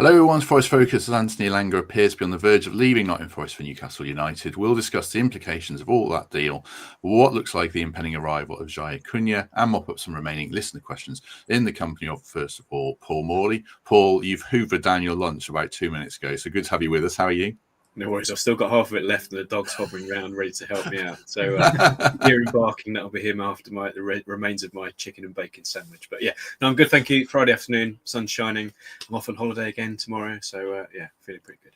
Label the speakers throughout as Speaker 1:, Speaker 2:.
Speaker 1: Hello everyone's Forest Focus, as Anthony Elanga appears to be on the verge of leaving Nottingham Forest for Newcastle United. We'll discuss the implications of all that deal, what looks like the impending arrival of Jair Cunha, and mop up some remaining listener questions in the company of, first of all, Paul Morley. Paul, you've hoovered down your lunch about 2 minutes ago, so good to have you with us. How are you?
Speaker 2: No worries, I've still got half of it left and the dog's hovering around ready to help me out. So hearing barking, that'll be him after the remains of my chicken and bacon sandwich. But yeah, no, I'm good, thank you. Friday afternoon, sun's shining. I'm off on holiday again tomorrow. So yeah, feeling pretty good.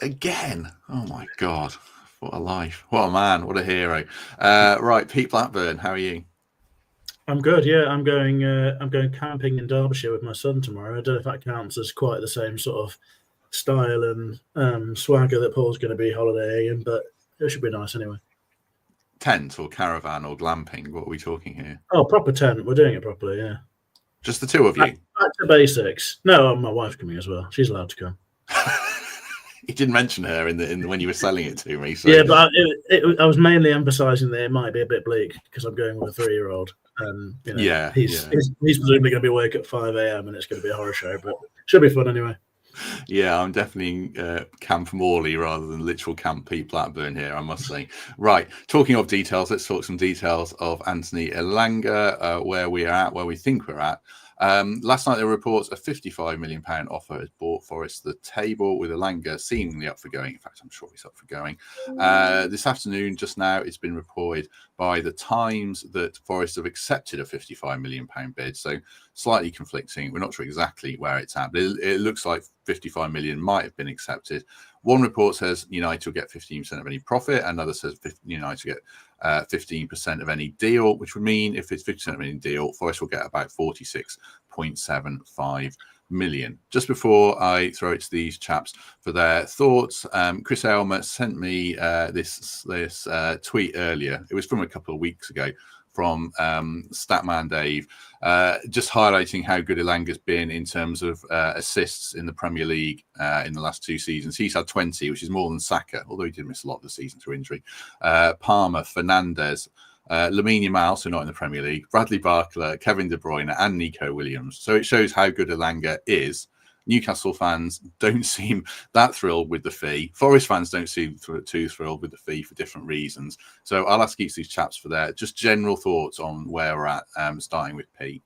Speaker 1: Again? Oh my God, what a life. What a man, what a hero. Right, Pete Blackburn, how are you?
Speaker 3: I'm good, yeah. I'm going camping in Derbyshire with my son tomorrow. I don't know if that counts as quite the same sort of style and swagger that Paul's going to be holidaying in, but it should be nice anyway.
Speaker 1: Tent or caravan or glamping? What are we talking here?
Speaker 3: Oh, proper tent. We're doing it properly, yeah.
Speaker 1: Just the two of you?
Speaker 3: Back to basics. No, my wife's coming as well. She's allowed to come.
Speaker 1: You didn't mention her in the when you were selling it to me. So.
Speaker 3: Yeah, but I was mainly emphasising that it might be a bit bleak because I'm going with a 3-year-old. He's presumably going to be awake at 5 a.m. and it's going to be a horror show, but should be fun anyway.
Speaker 1: Yeah, I'm definitely Camp Morley rather than literal Camp Pete Blackburn here, I must say. Right, talking of details, let's talk some details of Anthony Elanga, where we are at, where we think we're at. Last night there were reports a £55 million offer has brought Forest to the table, with Elanga seemingly up for going. In fact, I'm sure he's up for going. This afternoon, just now, it's been reported by the Times that Forest have accepted a £55 million bid. So slightly conflicting. We're not sure exactly where it's at, but it looks like 55 million might have been accepted. One report says United will get 15% of any profit, another says United will get 15% of any deal, which would mean if it's 50% of any deal, Forest will get about 46.75 million. Just before I throw it to these chaps for their thoughts, Chris Aylmer sent me this tweet earlier. It was from a couple of weeks ago from Statman Dave, just highlighting how good Elanga's been in terms of assists in the Premier League in the last 2 seasons. He's had 20, which is more than Saka, although he did miss a lot of the season through injury. Palmer, Fernandes, Lamine Yamal, so not in the Premier League, Bradley Barcola, Kevin De Bruyne, and Nico Williams. So it shows how good Elanga is. Newcastle fans don't seem that thrilled with the fee. Forest fans don't seem too thrilled with the fee for different reasons. So I'll ask each of these chaps for their just general thoughts on where we're at, starting with Pete.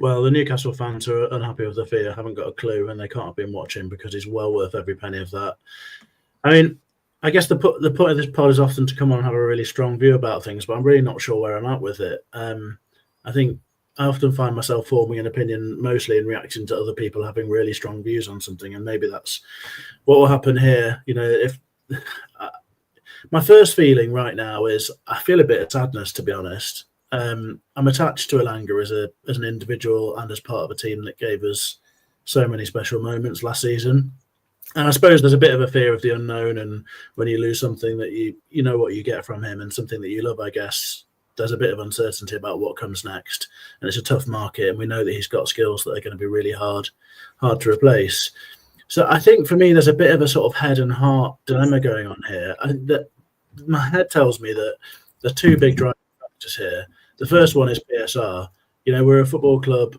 Speaker 3: Well, the Newcastle fans are unhappy with the fee. I haven't got a clue, and they can't have been watching because it's well worth every penny of that. I mean, I guess the point of this pod is often to come on and have a really strong view about things, but I'm really not sure where I'm at with it. I think I often find myself forming an opinion mostly in reaction to other people having really strong views on something, and maybe that's what will happen here. If my first feeling right now is I feel a bit of sadness, to be honest. I'm attached to Elanga as an individual and as part of a team that gave us so many special moments last season. And I suppose there's a bit of a fear of the unknown, and when you lose something that you know what you get from him and something that you love, I guess there's a bit of uncertainty about what comes next. And it's a tough market, and we know that he's got skills that are going to be really hard to replace. So I think for me, there's a bit of a sort of head and heart dilemma going on here. That my head tells me that there's 2 big driving factors here. The first one is PSR. We're a football club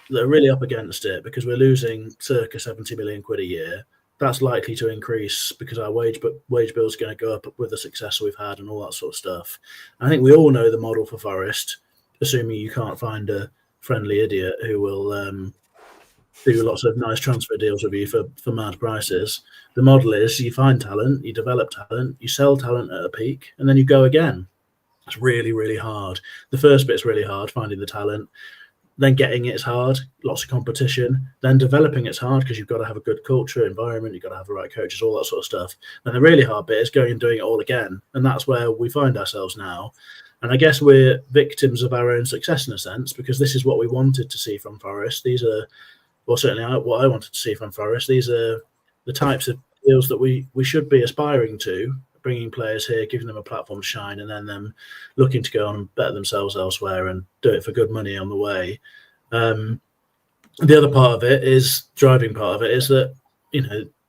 Speaker 3: that are really up against it because we're losing circa 70 million quid a year. That's likely to increase because our wage bill is going to go up with the success we've had and all that sort of stuff. I think we all know the model for Forest, assuming you can't find a friendly idiot who will do lots of nice transfer deals with you for mad prices. The model is you find talent, you develop talent, you sell talent at a peak, and then you go again. It's really, really hard. The first bit's really hard, finding the talent. Then getting it's hard, lots of competition. Then developing it's hard because you've got to have a good culture, environment, you've got to have the right coaches, all that sort of stuff. And the really hard bit is going and doing it all again. And that's where we find ourselves now. And I guess we're victims of our own success in a sense, because this is what we wanted to see from Forest. These are, well, certainly what I wanted to see from Forest. These are the types of deals that we should be aspiring to, bringing players here, giving them a platform to shine, and then them looking to go on and better themselves elsewhere and do it for good money on the way. The other part of it is, driving part of it is that,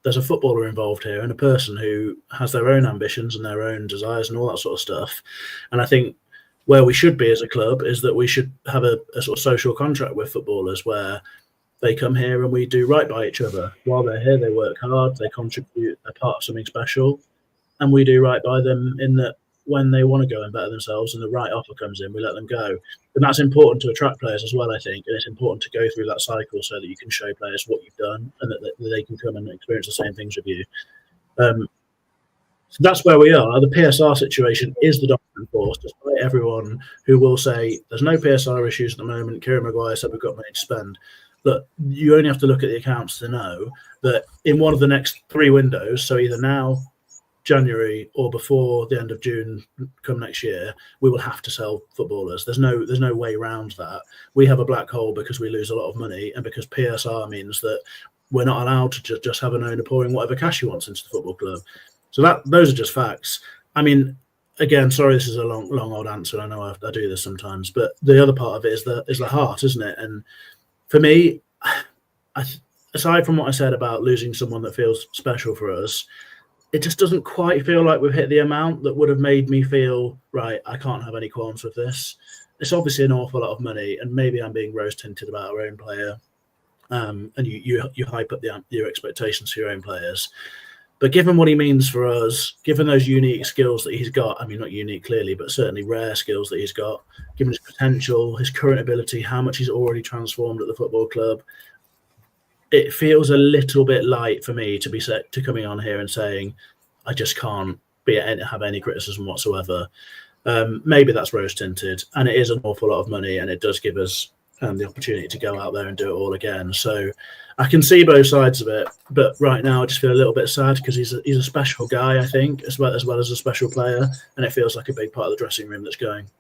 Speaker 3: there's a footballer involved here and a person who has their own ambitions and their own desires and all that sort of stuff. And I think where we should be as a club is that we should have a sort of social contract with footballers where They come here and we do right by each other. While they're here, they work hard, they contribute, they're part of something special, and we do right by them in that when they want to go and better themselves and the right offer comes in, we let them go. And that's important to attract players as well, I think. And it's important to go through that cycle so that you can show players what you've done and that they can come and experience the same things with you. So that's where we are. The PSR situation is the dominant force, despite everyone who will say there's no PSR issues at the moment. Kieran Maguire said we've got money to spend. But you only have to look at the accounts to know that in one of the next 3 windows, so either now, January, or before the end of June come next year, we will have to sell footballers. There's no way around that. We have a black hole because we lose a lot of money, and because PSR means that we're not allowed to just have an owner pouring whatever cash he wants into the football club. So those are just facts. I mean, again, sorry, this is a long old answer. I know I do this sometimes, but the other part of it is the heart, isn't it? And for me, aside from what I said about losing someone that feels special for us, it just doesn't quite feel like we've hit the amount that would have made me feel, right, I can't have any qualms with this. It's obviously an awful lot of money, and maybe I'm being rose-tinted about our own player, and you hype up your expectations for your own players. But given what he means for us, given those unique skills that he's got, I mean, not unique clearly, but certainly rare skills that he's got, given his potential, his current ability, how much he's already transformed at the football club, it feels a little bit light for me to be coming on here and saying, I just can't have any criticism whatsoever. Maybe that's rose-tinted, and it is an awful lot of money, and it does give us the opportunity to go out there and do it all again. So I can see both sides of it, but right now I just feel a little bit sad because he's a special guy, I think, as well as a special player, and it feels like a big part of the dressing room that's going.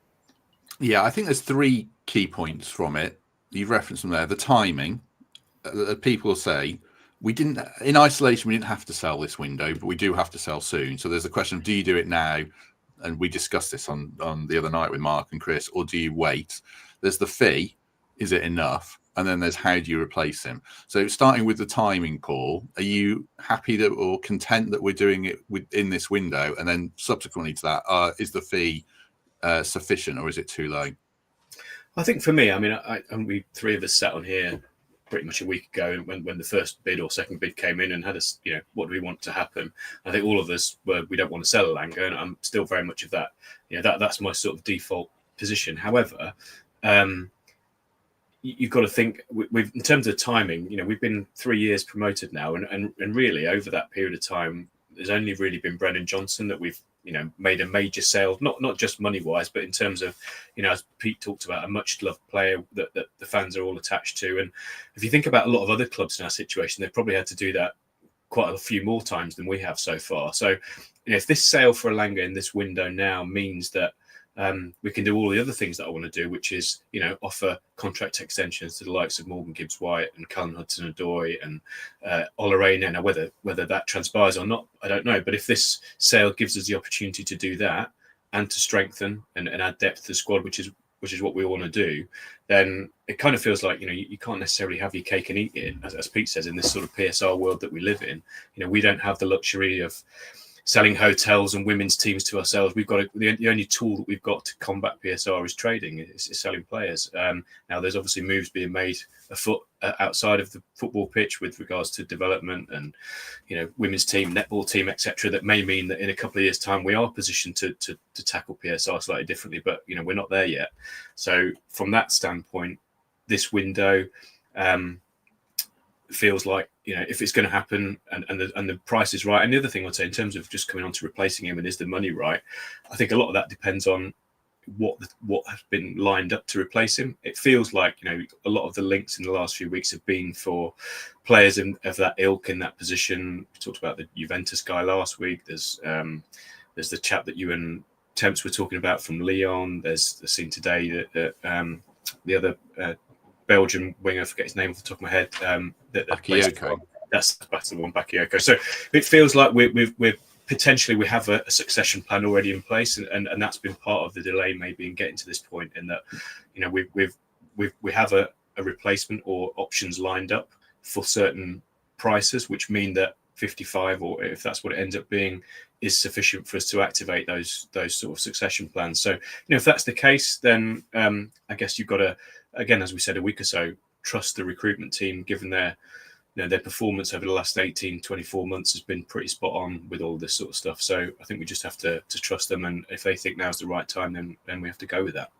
Speaker 1: Yeah, I think there's 3 key points from it. You've referenced them there. The timing. People say we didn't, in isolation, we didn't have to sell this window, but we do have to sell soon. So there's a question of, do you do it now? And we discussed this on the other night with Mark and Chris, or do you wait? There's the fee. Is it enough? And then there's how do you replace him? So starting with the timing, Paul, are you happy that or content that we're doing it within this window? And then subsequently to that, is the fee sufficient, or is it too low?
Speaker 2: I think for me, I mean, and we 3 of us sat on here pretty much a week ago when the first bid or second bid came in and had us, what do we want to happen? I think all of us we don't want to sell Elanga, and I'm still very much of that. That's my sort of default position. However, you've got to think with in terms of timing. We've been 3 years promoted now, and really over that period of time, there's only really been Brennan Johnson that we've made a major sale, not just money wise, but in terms of as Pete talked about, a much loved player that the fans are all attached to. And if you think about a lot of other clubs in our situation, they've probably had to do that quite a few more times than we have so far. So if this sale for Elanga in this window now means that we can do all the other things that I want to do, which is, offer contract extensions to the likes of Morgan Gibbs-White and Cullen Hudson-Odoi and Ola Reina. Now, whether that transpires or not, I don't know. But if this sale gives us the opportunity to do that and to strengthen and add depth to the squad, which is what we want to do, then it kind of feels like, you can't necessarily have your cake and eat it, as Pete says, in this sort of PSR world that we live in. We don't have the luxury of selling hotels and women's teams to ourselves. We've got the only tool that we've got to combat PSR is trading, is selling players. Now, there's obviously moves being made afoot outside of the football pitch with regards to development and women's team, netball team, etc. That may mean that in a couple of years' time we are positioned to tackle PSR slightly differently, but we're not there yet. So from that standpoint, this window feels like if it's going to happen and the price is right. And the other thing I'd say in terms of just coming on to replacing him and is the money right, I think a lot of that depends on what has been lined up to replace him. It feels like a lot of the links in the last few weeks have been for players of that ilk in that position. We talked about the Juventus guy last week. There's the chap that you and Temps were talking about from Lyon. There's the scene today that the other Belgian winger, I forget his name off the top of my head.
Speaker 1: Bakayoko.
Speaker 2: That's the one, Bakayoko. So it feels like we're potentially we have a succession plan already in place, and that's been part of the delay maybe in getting to this point. In that we have a replacement or options lined up for certain prices, which mean that 55, or if that's what it ends up being, is sufficient for us to activate those sort of succession plans. So if that's the case, then I guess you've got to, again, as we said a week or so, trust the recruitment team, given their performance over the last 18, 24 months has been pretty spot on with all this sort of stuff. So I think we just have to trust them, and if they think now's the right time, then we have to go with that.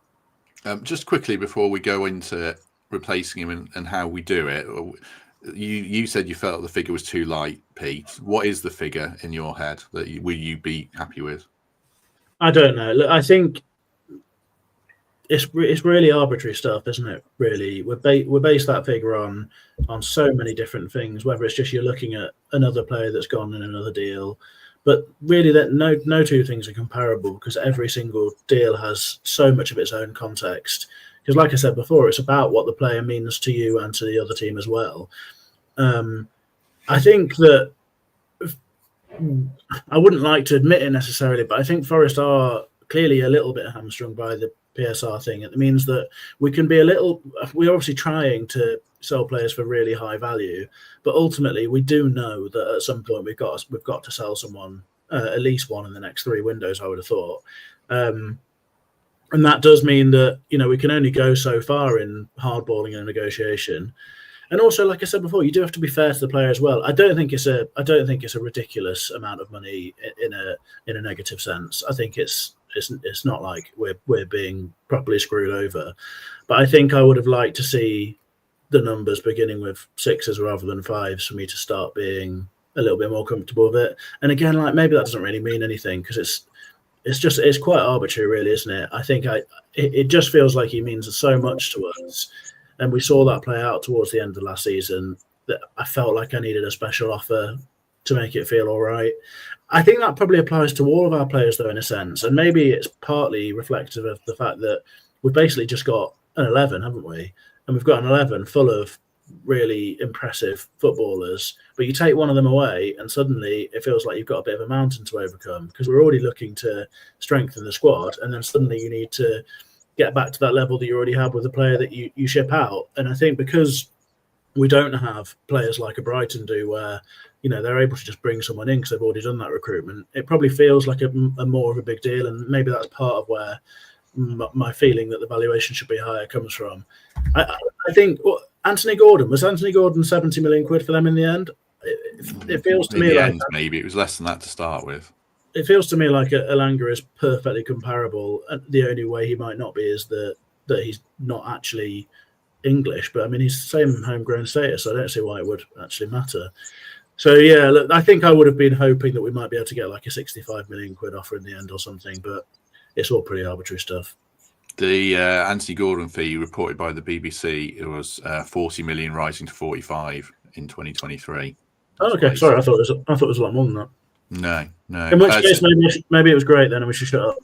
Speaker 1: Just quickly before we go into replacing him and how we do it, you said you felt the figure was too light, Pete. What is the figure in your head that will you be happy with?
Speaker 3: I don't know. Look, I think it's really arbitrary stuff, isn't it? Really, we base that figure on so many different things. Whether it's just you're looking at another player that's gone in another deal, but really that no two things are comparable, because every single deal has so much of its own context. Because, like I said before, it's about what the player means to you and to the other team as well. I think that I wouldn't like to admit it necessarily, but I think Forest are clearly a little bit hamstrung by the PSR thing. It means that we can be we're obviously trying to sell players for really high value, but ultimately we do know that at some point we've got to sell someone, at least one in the next 3 windows, I would have thought. And that does mean that, we can only go so far in hardballing and negotiation. And also, like I said before, you do have to be fair to the player as well. I don't think it's a ridiculous amount of money in a negative sense. I think it's not like we're being properly screwed over. But I think I would have liked to see the numbers beginning with 6s rather than 5s for me to start being a little bit more comfortable with it. And again, like, maybe that doesn't really mean anything, because it's quite arbitrary, really, isn't it? I think it just feels like he means so much to us. And we saw that play out towards the end of last season, that I felt like I needed a special offer to make it feel all right. I think that probably applies to all of our players, though, in a sense. And maybe it's partly reflective of the fact that we've basically just got an 11, haven't we? And we've got an 11 full of really impressive footballers. But you take one of them away and suddenly it feels like you've got a bit of a mountain to overcome, because we're already looking to strengthen the squad. And then suddenly you need to get back to that level that you already have with the player that you ship out. And I think because we don't have players like a Brighton do, where they're able to just bring someone in because they've already done that recruitment, it probably feels like a more of a big deal. And maybe that's part of where my feeling that the valuation should be higher comes from. I think Anthony Gordon 70 million quid for them in the end. It feels to me like
Speaker 1: maybe it was less than that to start with.
Speaker 3: It feels to me like Elanga is perfectly comparable. The only way he might not be is that he's not actually English. But I mean, he's the same homegrown status. So I don't see why it would actually matter. So yeah, look, I think I would have been hoping that we might be able to get like a 65 million quid offer in the end or something. But it's all pretty arbitrary stuff.
Speaker 1: The Anthony Gordon fee reported by the BBC, it was 40 million rising to 45 in 2023.
Speaker 3: Oh, okay, sorry, I thought it was a lot more than that.
Speaker 1: No.
Speaker 3: In which case, maybe it was great then, and we should shut
Speaker 1: up.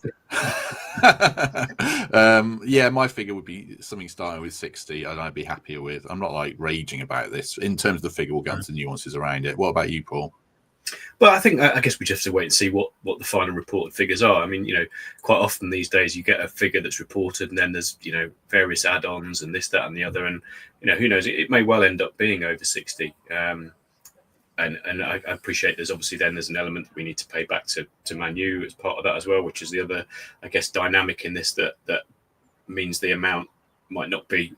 Speaker 1: Yeah, my figure would be something starting with 60, and I'd be happier with. I'm not like raging about this. In terms of the figure, we'll get into the nuances around it. What about you, Paul?
Speaker 2: Well, I guess we just have to wait and see what the final reported figures are. I mean, quite often these days you get a figure that's reported, and then there's various add-ons and this, that, and the other, and who knows? It may well end up being over 60. And I appreciate there's an element that we need to pay back to Man U as part of that as well, which is the other, I guess, dynamic in this that means the amount might not be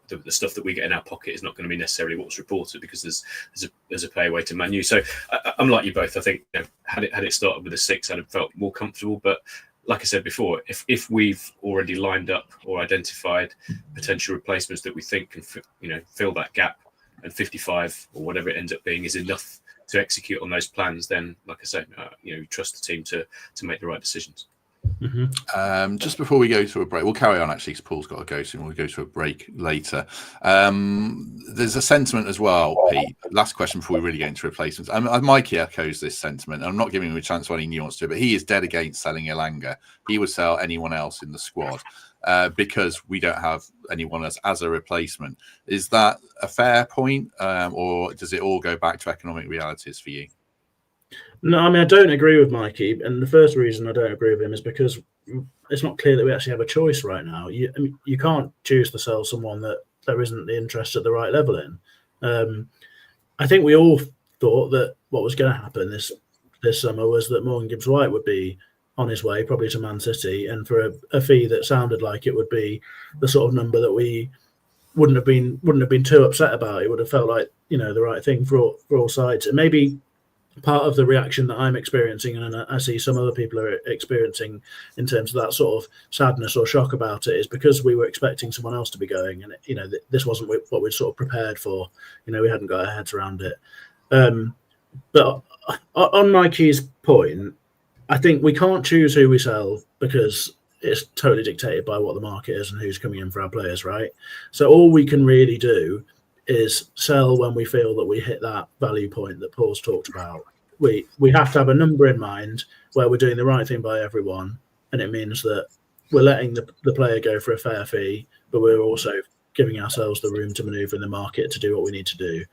Speaker 2: the stuff that we get in our pocket is not going to be necessarily what's reported, because there's a pay away to Man U. So I'm like you both. I think had it started with a 6, I'd have felt more comfortable. But like I said before, if we've already lined up or identified potential replacements that we think can fill that gap, and 55 or whatever it ends up being is enough to execute on those plans, then, like I say, trust the team to make the right decisions.
Speaker 3: Mm-hmm.
Speaker 1: Just before we go to a break, we'll carry on actually, because Paul's got to go soon. We'll go to a break later. There's a sentiment as well, Pete. Last question before we really get into replacements. Mikey echoes this sentiment. I'm not giving him a chance for any nuance to it, but he is dead against selling Elanga. He would sell anyone else in the squad. Because we don't have anyone else as a replacement. Is that a fair point, or does it all go back to economic realities for you?
Speaker 3: No, I mean, I don't agree with Mikey, and the first reason I don't agree with him is because it's not clear that we actually have a choice right now. You can't choose to sell someone that there isn't the interest at the right level in. I think we all thought that what was going to happen this summer was that Morgan Gibbs-White would be on his way, probably to Man City, and for a fee that sounded like it would be the sort of number that we wouldn't have been too upset about it. It would have felt like, you know, the right thing for all sides. And maybe part of the reaction that I'm experiencing, and I see some other people are experiencing in terms of that sort of sadness or shock about it, is because we were expecting someone else to be going, and you know, this wasn't what we'd sort of prepared for. You know, we hadn't got our heads around it. But on Mikey's point, I think we can't choose who we sell because it's totally dictated by what the market is and who's coming in for our players, right? So all we can really do is sell when we feel that we hit that value point that Paul's talked about. We have to have a number in mind where we're doing the right thing by everyone, and it means that we're letting the player go for a fair fee, but we're also giving ourselves the room to manoeuvre in the market to do what we need to do.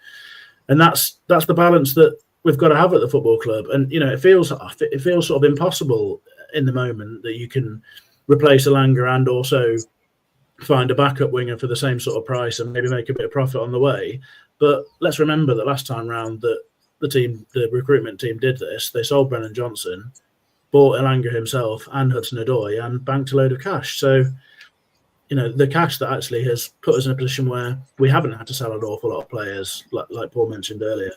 Speaker 3: And that's the balance that we've got to have at the football club. And you know, it feels sort of impossible in the moment that you can replace Elanga and also find a backup winger for the same sort of price and maybe make a bit of profit on the way. But let's remember that last time round that the recruitment team did this. They sold Brennan Johnson, bought Elanga himself and Hudson-Odoi, and banked a load of cash. So, you know, the cash that actually has put us in a position where we haven't had to sell an awful lot of players, like Paul mentioned earlier.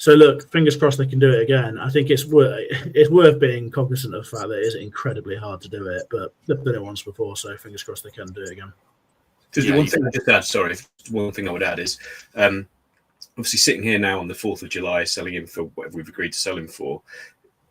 Speaker 3: So look, fingers crossed they can do it again. I think it's worth being cognizant of the fact that it is incredibly hard to do it, but they've done it once before, so fingers crossed they can do it again.
Speaker 2: One thing I would add is, obviously sitting here now on the 4th of July, selling him for whatever we've agreed to sell him for,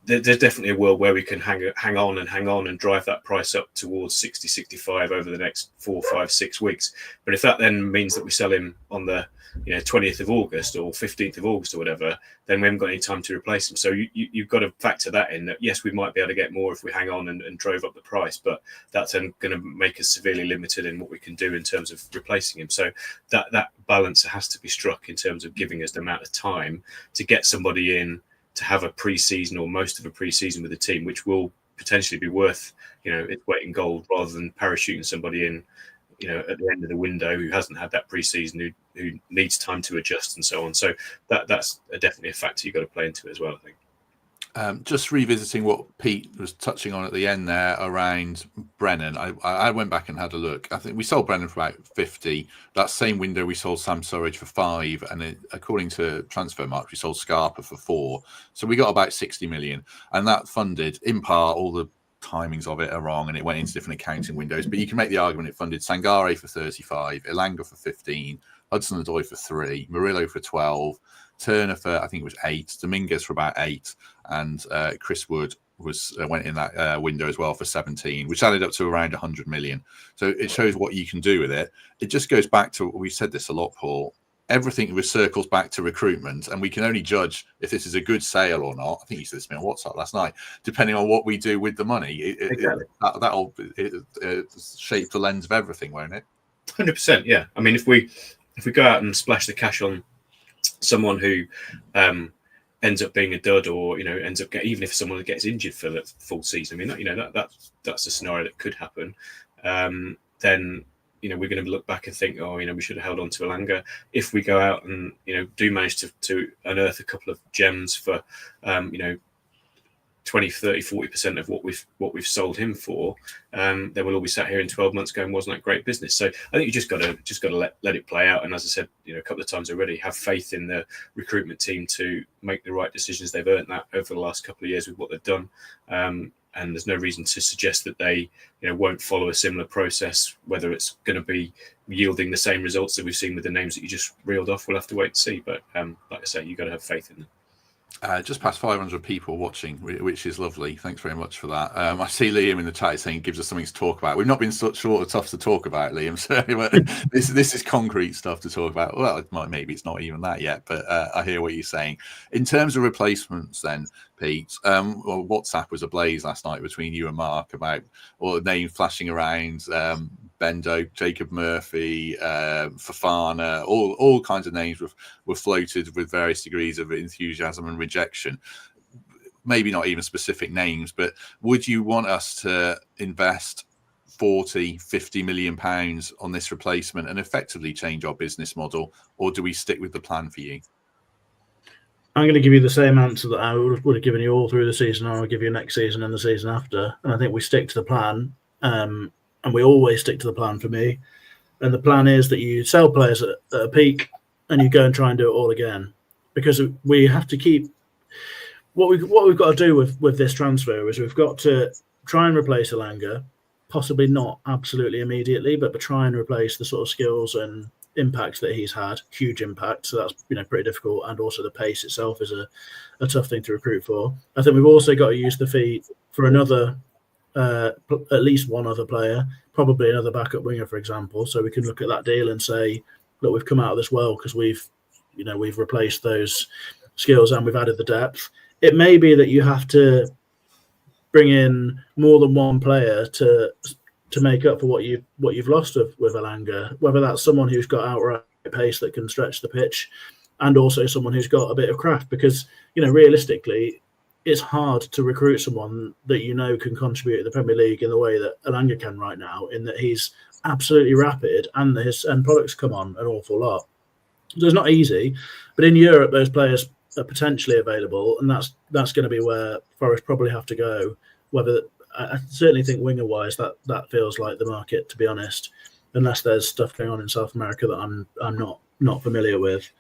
Speaker 2: there's definitely a world where we can hang on and drive that price up towards 60, 65 over the next 4, 5, 6 weeks. But if that then means that we sell him on the 20th of August or 15th of August or whatever, then we haven't got any time to replace him. So you've got to factor that in, that yes, we might be able to get more if we hang on and drove up the price, but that's then going to make us severely limited in what we can do in terms of replacing him. So that balance has to be struck in terms of giving us the amount of time to get somebody in to have a pre-season or most of a pre-season with the team, which will potentially be worth, its weight in gold, rather than parachuting somebody in, at the end of the window who hasn't had that pre-season, who needs time to adjust and so on. So that's definitely a factor you've got to play into as well, I think.
Speaker 1: Just revisiting what Pete was touching on at the end there around Brennan, I went back and had a look. I think we sold Brennan for about 50. That same window we sold Sam Surridge for 5, and according to Transfermarkt, we sold Scarpa for 4. So we got about 60 million, and that funded in part all the timings of it are wrong, and it went into different accounting windows. But you can make the argument it funded Sangare for 35, Elanga for 15, Hudson-Odoi for 3, Murillo for 12. Turner for, I think it was 8, Dominguez for about 8, and Chris Wood went in that window as well for 17, which added up to around 100 million. So it shows what you can do with it. It just goes back to, we said this a lot, Paul, everything circles back to recruitment, and we can only judge if this is a good sale or not. I think you said this to me on WhatsApp last night, depending on what we do with the money. That'll shape the lens of everything, won't it?
Speaker 2: 100%, yeah. I mean, if we go out and splash the cash on someone who ends up being a dud, or ends up even if someone gets injured for the full season, I mean, that's a scenario that could happen. Then we're going to look back and think, we should have held on to Elanga. If we go out and do manage to unearth a couple of gems for 20, 30, 40% of what we've sold him for, then we'll all be sat here in 12 months going, wasn't that great business? So I think you just got to let it play out. And as I said, a couple of times already, have faith in the recruitment team to make the right decisions. They've earned that over the last couple of years with what they've done. And there's no reason to suggest that they won't follow a similar process, whether it's going to be yielding the same results that we've seen with the names that you just reeled off. We'll have to wait and see. But like I say, you've got to have faith in them.
Speaker 1: Just past 500 people watching, which is lovely. Thanks very much for that. I see Liam in the chat saying gives us something to talk about. We've not been short of stuff to talk about, Liam. So this is concrete stuff to talk about. Well, maybe it's not even that yet, but I hear what you're saying. In terms of replacements then, Pete, WhatsApp was ablaze last night between you and Mark about all the names flashing around. Bendo, Jacob Murphy, Fofana, all kinds of names were floated with various degrees of enthusiasm and rejection. Maybe not even specific names, but would you want us to invest 40, 50 million pounds on this replacement and effectively change our business model, or do we stick with the plan for you?
Speaker 3: I'm going to give you the same answer that I would have given you all through the season, or I'll give you next season and the season after. And I think we stick to the plan. And we always stick to the plan for me. And the plan is that you sell players at a peak and you go and try and do it all again. Because we have to keep... What we've got to do with this transfer is we've got to try and replace Elanga, possibly not absolutely immediately, but try and replace the sort of skills and impacts that he's had. Huge impact. So that's pretty difficult. And also the pace itself is a tough thing to recruit for. I think we've also got to use the fee for another... at least one other player, probably another backup winger, for example. So we can look at that deal and say, look, we've come out of this well because we've replaced those skills and we've added the depth. It may be that you have to bring in more than one player to make up for what you've lost with Elanga, whether that's someone who's got outright pace that can stretch the pitch, and also someone who's got a bit of craft. Because realistically, it's hard to recruit someone that can contribute to the Premier League in the way that Elanga can right now, in that he's absolutely rapid and his end products come on an awful lot. So it's not easy, but in Europe, those players are potentially available, and that's going to be where Forest probably have to go. I certainly think winger-wise, that feels like the market, to be honest, unless there's stuff going on in South America that I'm not familiar with.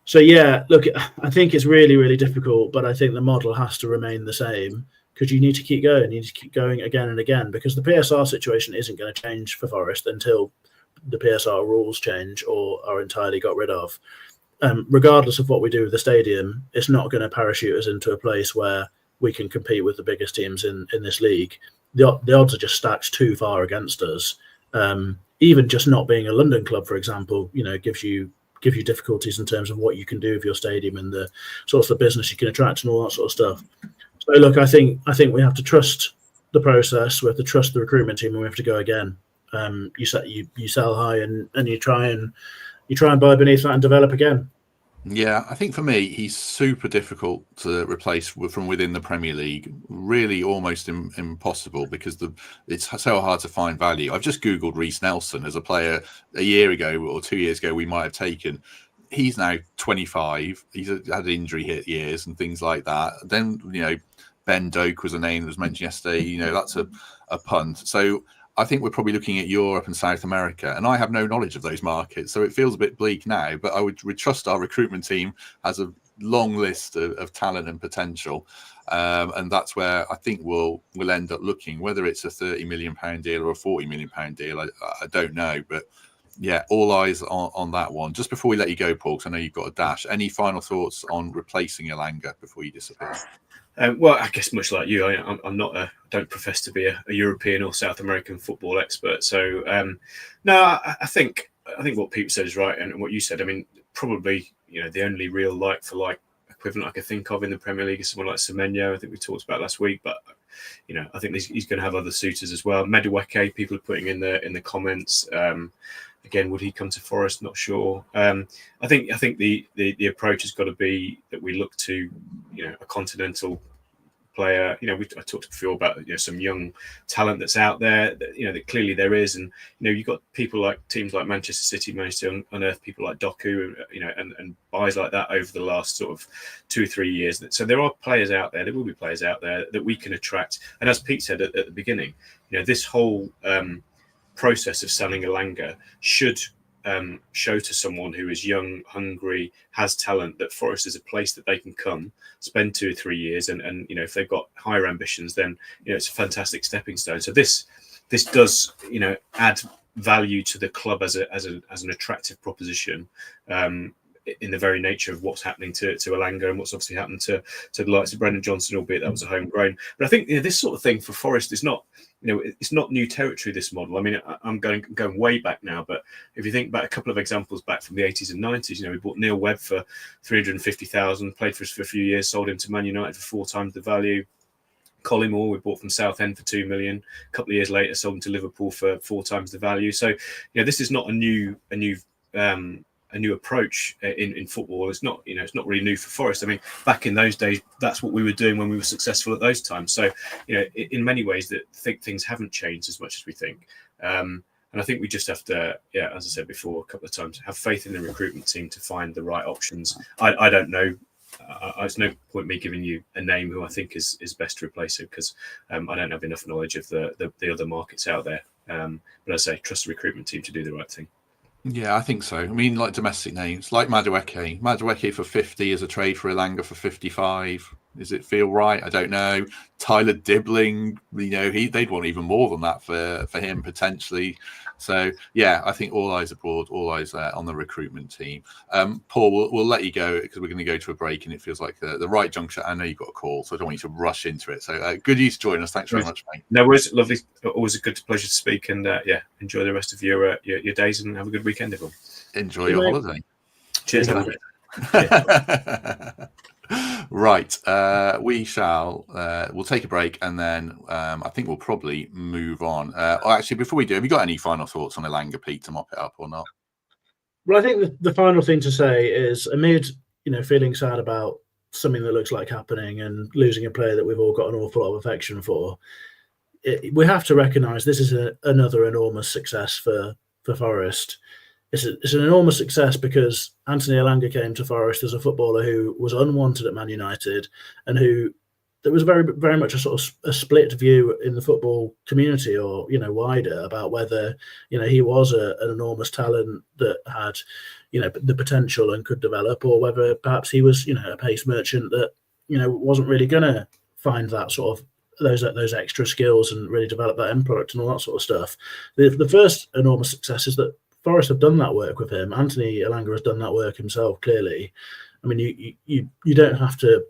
Speaker 3: So, yeah, look, I think it's really, really difficult, but I think the model has to remain the same because you need to keep going. You need to keep going again and again because the PSR situation isn't going to change for Forest until the PSR rules change or are entirely got rid of. Regardless of what we do with the stadium, it's not going to parachute us into a place where we can compete with the biggest teams in this league. The odds are just stacked too far against us. Even just not being a London club, for example, gives you difficulties in terms of what you can do with your stadium and the sorts of business you can attract and all that sort of stuff. So look, I think we have to trust the process, we have to trust the recruitment team, and we have to go again. You sell high and you try and buy beneath that and develop again.
Speaker 1: Yeah, I think for me, he's super difficult to replace from within the Premier League. Really almost impossible because it's so hard to find value. I've just Googled Reece Nelson as a player a year ago or 2 years ago we might have taken. He's now 25. He's had injury hit years and things like that. Then, Ben Doak was a name that was mentioned yesterday. That's a punt. So I think we're probably looking at Europe and South America, and I have no knowledge of those markets, so it feels a bit bleak now. But I would trust our recruitment team has a long list of talent and potential, and that's where I think we'll end up looking. Whether it's a £30 million deal or a £40 million deal, I don't know. But yeah, all eyes on that one. Just before we let you go, Paul, because I know you've got a dash. Any final thoughts on replacing Elanga before you disappear?
Speaker 2: Well, I guess much like you, I'm not don't profess to be a European or South American football expert. So no, I think what Pete said is right, and what you said. I mean, probably the only real like for like equivalent I could think of in the Premier League is someone like Semenyo. I think we talked about last week, but I think he's going to have other suitors as well. Madueke, people are putting in the comments. Again, would he come to Forest? Not sure. I think the approach has got to be that we look to a continental player. I talked before about some young talent that's out there. That clearly there is, and you've got teams like Manchester City managed to unearth people like Doku, and buys like that over the last sort of 2 or 3 years. So there are players out there. There will be players out there that we can attract. And as Pete said at the beginning, this whole process of selling Elanga should show to someone who is young, hungry, has talent, that Forest is a place that they can come, spend 2 or 3 years, and if they've got higher ambitions, then it's a fantastic stepping stone. So this does add value to the club as an attractive proposition. In the very nature of what's happening to Elanga and what's obviously happened to the likes of Brendan Johnson, albeit that was a homegrown. But I think this sort of thing for Forest is not, it's not new territory, this model. I mean, I'm going way back now, but if you think about a couple of examples back from the 80s and 90s, we bought Neil Webb for 350,000, played for us for a few years, sold him to Man United for 4 times the value. Collymore, we bought from Southend for 2 million. A couple of years later, sold him to Liverpool for 4 times the value. So, this is not a new approach in football. It's not really new for Forest. I mean, back in those days, that's what we were doing when we were successful at those times. So, in many ways, things haven't changed as much as we think. And I think we just have to, as I said before a couple of times, have faith in the recruitment team to find the right options. I don't know. There's no point me giving you a name who I think is best to replace it, because I don't have enough knowledge of the other markets out there. But as I say, trust the recruitment team to do the right thing.
Speaker 1: Yeah, I think so. I mean, like domestic names, like Madueke for 50 as a trade for Elanga for 55. Does it feel right? I don't know. Tyler Dibbling, they'd want even more than that for him potentially. So yeah, I think all eyes abroad, all eyes on the recruitment team. Paul, we'll let you go because we're going to go to a break, and it feels like the right juncture. I know you've got a call, so I don't want you to rush into it. So good you to join us. Thanks very much, mate.
Speaker 2: No worries. Lovely. Always a good pleasure to speak, and enjoy the rest of your days, and have a good weekend, everyone.
Speaker 1: Enjoy your holiday.
Speaker 2: Cheers.
Speaker 1: Right, we'll take a break, and then I think we'll probably move on. Actually, before we do, have you got any final thoughts on Elanga, Pete, to mop it up or not?
Speaker 3: Well, I think the final thing to say is, amid feeling sad about something that looks like happening and losing a player that we've all got an awful lot of affection for, we have to recognise this is another enormous success for Forest. It's an enormous success because Anthony Elanga came to Forest as a footballer who was unwanted at Man United, and there was very, very much a sort of a split view in the football community, or wider, about whether he was an enormous talent that had the potential and could develop, or whether perhaps he was a pace merchant that wasn't really going to find that sort of those extra skills and really develop that end product and all that sort of stuff. The first enormous success is that Forest have done that work with him. Anthony Elanga has done that work himself, clearly. I mean, you don't have to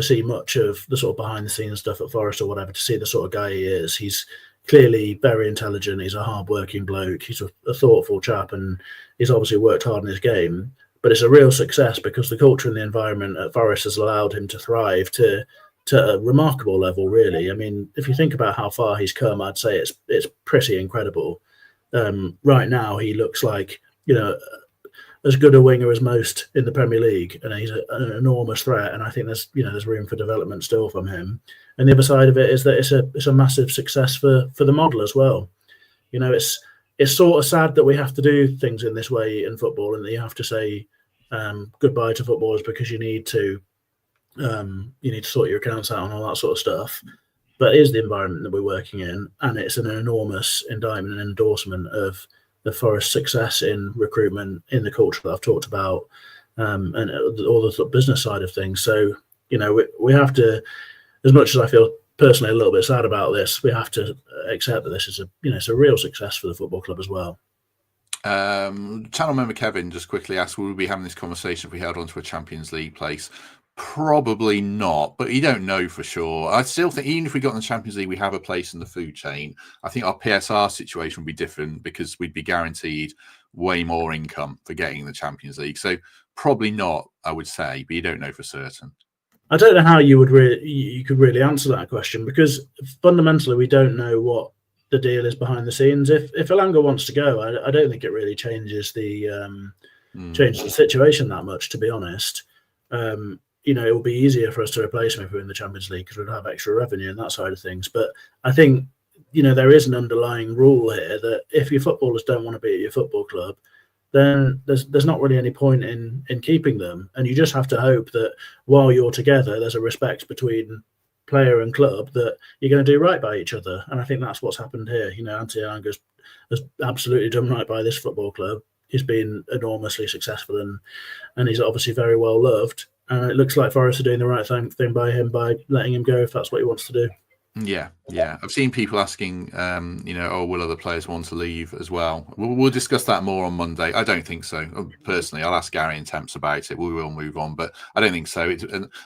Speaker 3: see much of the sort of behind-the-scenes stuff at Forest or whatever to see the sort of guy he is. He's clearly very intelligent. He's a hard-working bloke. He's a thoughtful chap, and he's obviously worked hard in his game. But it's a real success because the culture and the environment at Forest has allowed him to thrive to a remarkable level, really. I mean, if you think about how far he's come, I'd say it's pretty incredible. Right now, he looks like as good a winger as most in the Premier League, and he's an enormous threat. And I think there's room for development still from him. And the other side of it is that it's a massive success for the model as well. It's sort of sad that we have to do things in this way in football, and that you have to say goodbye to footballers because you need to sort your accounts out and all that sort of stuff. But it is the environment that we're working in, and it's an enormous indictment and endorsement of the Forest success in recruitment, in the culture that I've talked about, and all the sort of business side of things. So, we have to, as much as I feel personally a little bit sad about this, we have to accept that this is it's a real success for the football club as well.
Speaker 1: Channel member Kevin just quickly asked, will we be having this conversation if we held on to a Champions League place? Probably not, but you don't know for sure. I still think even if we got in the Champions League, we have a place in the food chain. I think our PSR situation would be different because we'd be guaranteed way more income for getting the Champions League. So probably not, I would say, but you don't know for certain.
Speaker 3: I don't know how you could really answer that question, because fundamentally we don't know what the deal is behind the scenes. If Elanga wants to go, I don't think it really changes the situation that much, to be honest. It will be easier for us to replace him if we're in the Champions League because we'd have extra revenue and that side of things. But I think, there is an underlying rule here that if your footballers don't want to be at your football club, then there's not really any point in keeping them. And you just have to hope that while you're together, there's a respect between player and club that you're going to do right by each other. And I think that's what's happened here. Anthony Elanga has absolutely done right by this football club. He's been enormously successful and he's obviously very well loved. And it looks like Forest are doing the right thing by him by letting him go if that's what he wants to do.
Speaker 1: Yeah. I've seen people asking, will other players want to leave as well? We'll discuss that more on Monday. I don't think so. Personally, I'll ask Gary and Temps about it. We will move on, but I don't think so.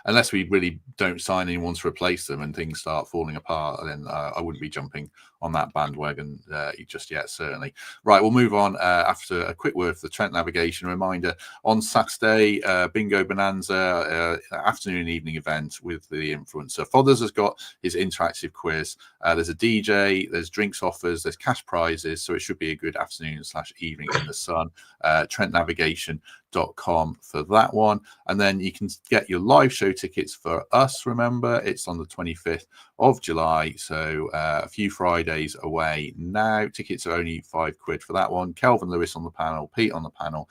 Speaker 1: Unless we really don't sign anyone to replace them and things start falling apart, then I wouldn't be jumping on that bandwagon just yet, certainly. Right, we'll move on after a quick word for the Trent Navigation. Reminder, on Saturday, Bingo Bonanza, afternoon and evening event with the influencer. Fodders has got his interactive quiz. There's a DJ, there's drinks offers, there's cash prizes, so it should be a good afternoon/evening in the sun. TrentNavigation.com for that one. And then you can get your live show tickets for us. Remember, it's on the 25th of July, so a few Fridays away now. Tickets are only £5 for that one. Kelvin Lewis on the panel, Pete on the panel,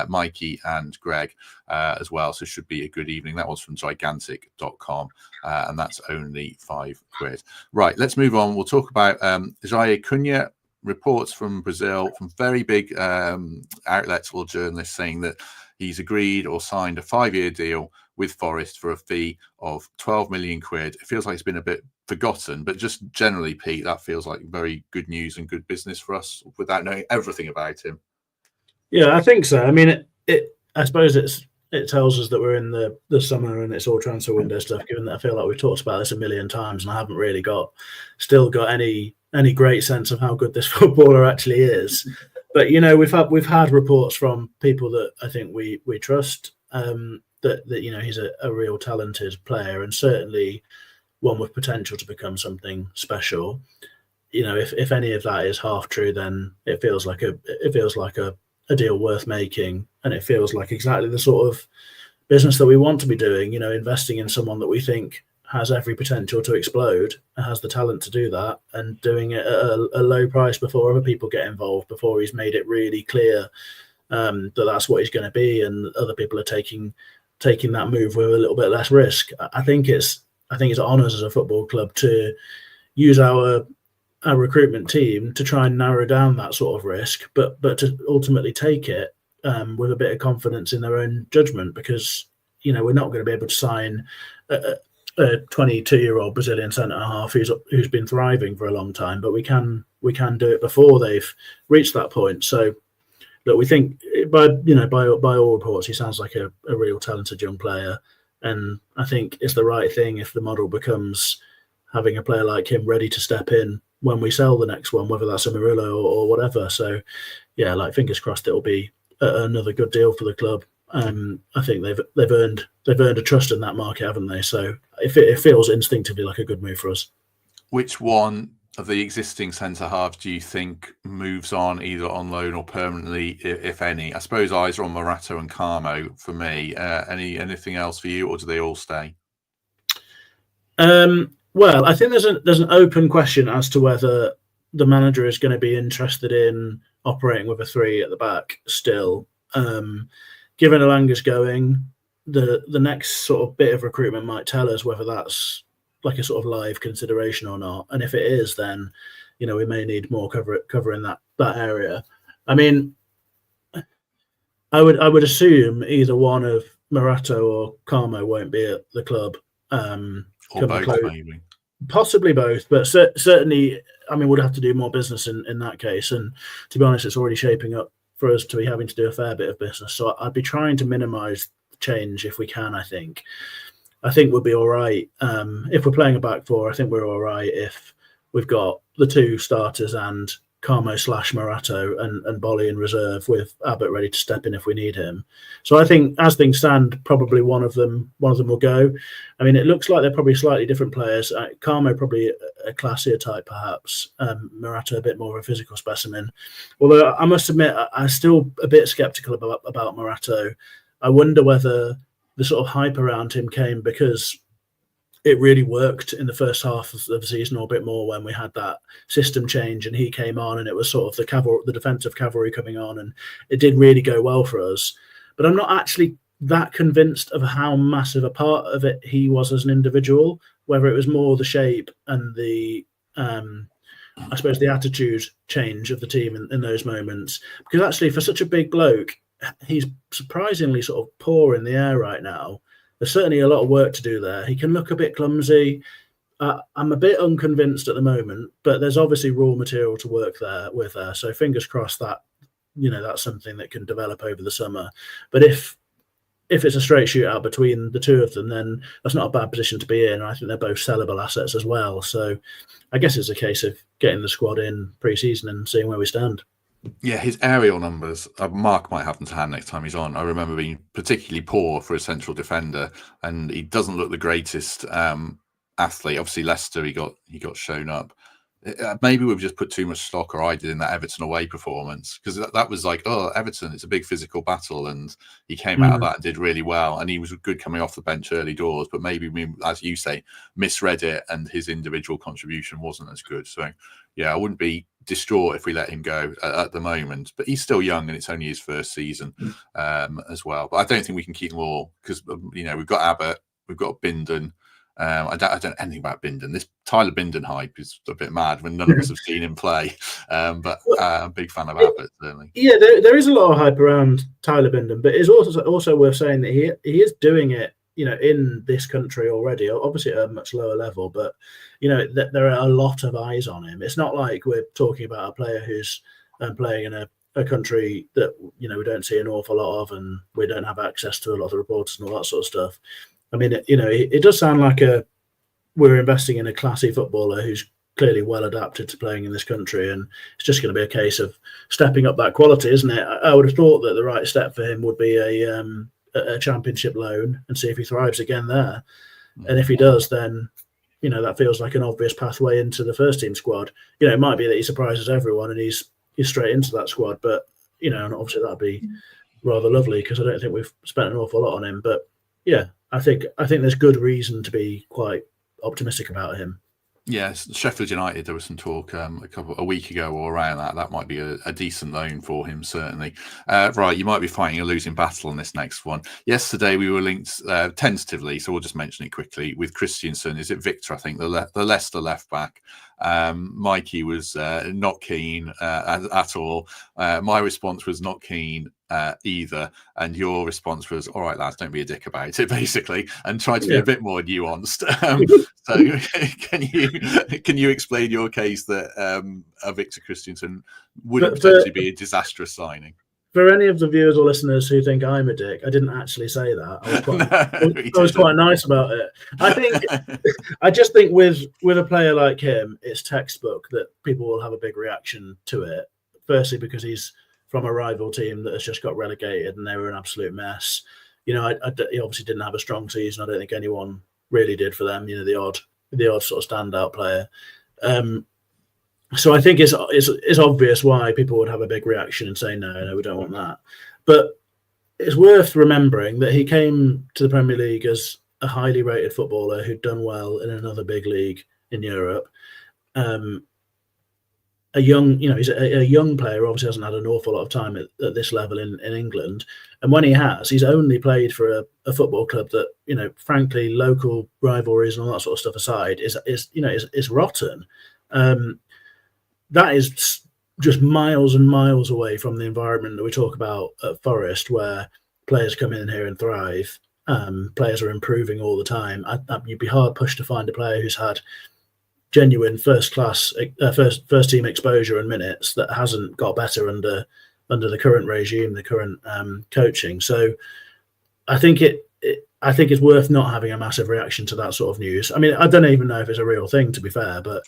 Speaker 1: Mikey and Greg as well, so it should be a good evening. That was from gigantic.com, and that's only £5. Right, let's move on. We'll talk about Jair Cunha reports from Brazil, from very big outlets or journalists saying that he's agreed or signed a 5-year deal with Forest for a fee of 12 million quid. It feels like it's been a bit forgotten, but just generally, Pete, that feels like very good news and good business for us without knowing everything about him.
Speaker 3: Yeah, I think so. I mean, I suppose it tells us that we're in the summer and it's all transfer window stuff, given that I feel like we've talked about this a million times and I haven't really still got any great sense of how good this footballer actually is. But, you know, we've had reports from people that I think we trust, that you know, he's a real talented player and certainly one with potential to become something special. You know, if any of that is half true, then it feels like a deal worth making, and it feels like exactly the sort of business that we want to be doing. You know, investing in someone that we think has every potential to explode, has the talent to do that, and doing it at a low price before other people get involved, before he's made it really clear that that's what he's going to be, and other people are taking that move with a little bit less risk. I think it's on us as a football club to use our recruitment team to try and narrow down that sort of risk, but to ultimately take it with a bit of confidence in their own judgment, because, you know, we're not going to be able to sign a 22-year-old Brazilian centre half who's been thriving for a long time, but we can do it before they've reached that point. So, look, we think by all reports, he sounds like a real talented young player, and I think it's the right thing if the model becomes having a player like him ready to step in when we sell the next one, whether that's a Murillo or whatever. So, yeah, like, fingers crossed it'll be another good deal for the club. I think they've earned a trust in that market, haven't they? So it feels instinctively like a good move for us.
Speaker 1: Which one of the existing centre halves do you think moves on, either on loan or permanently, if any? I suppose eyes are on Morato and Carmo for me. Anything else for you, or do they all stay?
Speaker 3: Well, I think there's an open question as to whether the manager is going to be interested in operating with a 3 at the back still. Given Elanga's going, the next sort of bit of recruitment might tell us whether that's like a sort of live consideration or not. And if it is, then, you know, we may need more covering that area. I mean, I would assume either one of Morato or Carmo won't be at the club.
Speaker 1: Or both, maybe.
Speaker 3: Possibly both, but certainly, I mean, we'd have to do more business in that case. And to be honest, it's already shaping up for us to be having to do a fair bit of business. So I'd be trying to minimise change if we can, I think we'll be all right. If we're playing a back 4, I think we're all right if we've got the 2 starters and Carmo / Morato and Bolly in reserve, with Abbott ready to step in if we need him. So I think, as things stand, probably one of them will go. I mean, it looks like they're probably slightly different players. Carmo probably a classier type, perhaps. Morato a bit more of a physical specimen. Although I must admit, I'm still a bit sceptical about Morato. I wonder whether the sort of hype around him came because it really worked in the first half of the season, or a bit more, when we had that system change and he came on, and it was sort of the defensive cavalry coming on, and it did really go well for us. But I'm not actually that convinced of how massive a part of it he was as an individual, whether it was more the shape and the I suppose the attitude change of the team in those moments. Because actually, for such a big bloke, he's surprisingly sort of poor in the air right now. There's certainly a lot of work to do there. He can look a bit clumsy. I'm a bit unconvinced at the moment, but there's obviously raw material to work there with. So fingers crossed that, you know, that's something that can develop over the summer. But if it's a straight shootout between the 2 of them, then that's not a bad position to be in. I think they're both sellable assets as well. So I guess it's a case of getting the squad in pre-season and seeing where we stand.
Speaker 1: Yeah, his aerial numbers, Mark might have them to hand next time he's on. I remember being particularly poor for a central defender, and he doesn't look the greatest athlete. Obviously, Leicester, he got shown up. Maybe we've just put too much stock, or I did, in that Everton away performance, because that was like, oh, Everton, it's a big physical battle, and he came out of that and did really well, and he was good coming off the bench early doors, but maybe we, as you say, misread it, and his individual contribution wasn't as good. So yeah, I wouldn't be distraught if we let him go at the moment, but he's still young and it's only his first season as well. But I don't think we can keep them all, because, you know, we've got Abbott, we've got Bindon, I don't know anything about Bindon. This Tyler Bindon hype is a bit mad when none of us have seen him play. But I'm a big fan of Abbott, certainly.
Speaker 3: Yeah, there is a lot of hype around Tyler Bindon, but it's also worth saying that he is doing it, in this country already, obviously at a much lower level, but, there are a lot of eyes on him. It's not like we're talking about a player who's playing in a country that, we don't see an awful lot of, and we don't have access to a lot of reporters and all that sort of stuff. I mean, it does sound like we're investing in a classy footballer who's clearly well adapted to playing in this country, and it's just going to be a case of stepping up that quality, isn't it? I would have thought that the right step for him would be a championship loan and see if he thrives again there. And if he does, then that feels like an obvious pathway into the first team squad. It might be that he surprises everyone and he's straight into that squad, but and obviously that'd be rather lovely, because I don't think we've spent an awful lot on him. But yeah, I think there's good reason to be quite optimistic about him.
Speaker 1: Yes, Sheffield United, there was some talk a week ago or around that might be a decent loan for him, certainly. Right, you might be fighting a losing battle on this next one. Yesterday we were linked tentatively, so we'll just mention it quickly, with Kristiansen. Is it Victor, I think, the Leicester left back? Mikey was not keen at all. My response was not keen either, and your response was, all right, lads, don't be a dick about it, basically, and try to be a bit more nuanced. So can you explain your case that a Victor Kristiansen would potentially be a disastrous signing?
Speaker 3: For any of the viewers or listeners who think I'm a dick, I didn't actually say that. I was quite nice about it. I just think with a player like him, it's textbook that people will have a big reaction to it. Firstly, because he's from a rival team that has just got relegated and they were an absolute mess. He obviously didn't have a strong season. I don't think anyone really did for them. The odd sort of standout player. So I think it's obvious why people would have a big reaction and say, no, we don't want that. But it's worth remembering that he came to the Premier League as a highly rated footballer who'd done well in another big league in Europe. He's a young player, obviously hasn't had an awful lot of time at this level in England. And when he has, he's only played for a football club that, frankly, local rivalries and all that sort of stuff aside, is rotten. That is just miles and miles away from the environment that we talk about at Forest, where players come in here and thrive. Players are improving all the time. You'd be hard pushed to find a player who's had genuine first team exposure and minutes that hasn't got better under the current regime, the current coaching. So I think it's worth not having a massive reaction to that sort of news. I mean, I don't even know if it's a real thing, to be fair. But